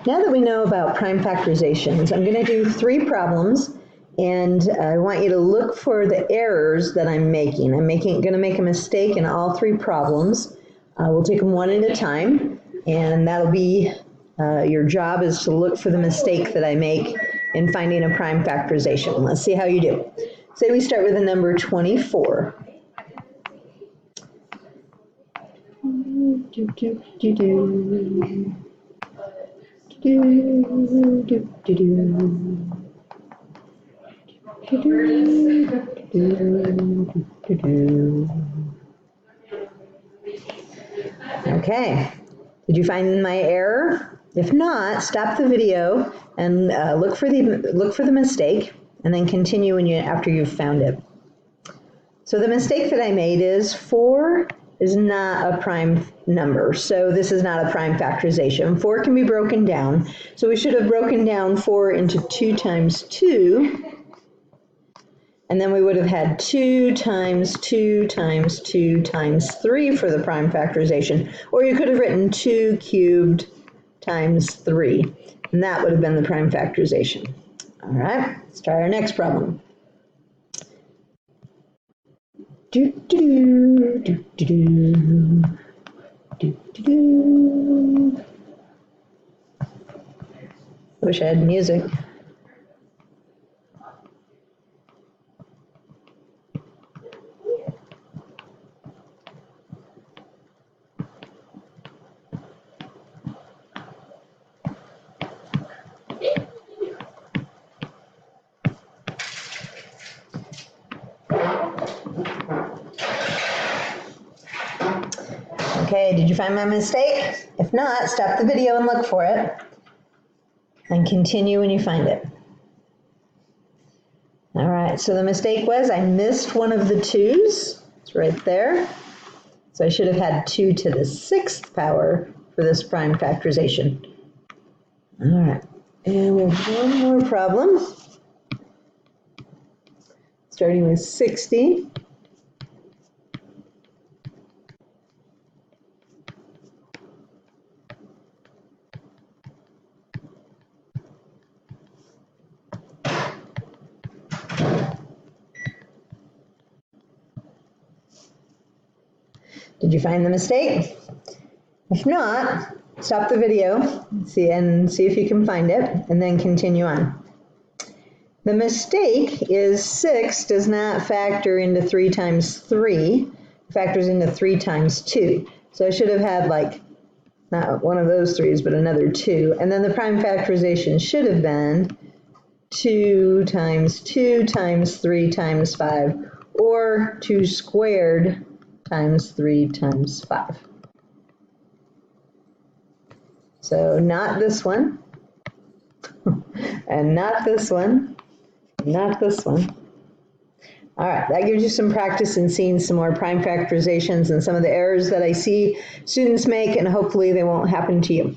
Now that we know about prime factorizations, I'm going to do 3 problems, and I want you to look for the errors that I'm making. I'm going to make a mistake in all 3 problems. We'll take them one at a time, and that'll be your job is to look for the mistake that I make in finding a prime factorization. Let's see how you do. Say we start with the number 24. Okay, did you find my error? If not, stop the video and look for the mistake, and then continue after you've found it. So the mistake that I made is 4 is not a prime number, so this is not a prime factorization. 4 can be broken down, so we should have broken down 4 into 2 times 2, and then we would have had 2 times 2 times 2 times 3 for the prime factorization, or you could have written 2 cubed times 3, and that would have been the prime factorization. All right, let's try our next problem. Wish I had music. Okay, did you find my mistake? If not, stop the video and look for it, and continue when you find it. All right, so the mistake was I missed one of the 2's. It's right there. So I should have had 2 to the 6th power for this prime factorization. All right, and we have one more problem, starting with 60. Did you find the mistake? If not, stop the video see if you can find it, and then continue on. The mistake is 6 does not factor into 3 times 3, factors into 3 times 2. So I should have had like, not one of those 3's, but another 2. And then the prime factorization should have been 2 times 2 times 3 times 5, or 2 squared times 3 times 5. So not this one, and not this one, not this one. All right, that gives you some practice in seeing some more prime factorizations and some of the errors that I see students make, and hopefully they won't happen to you.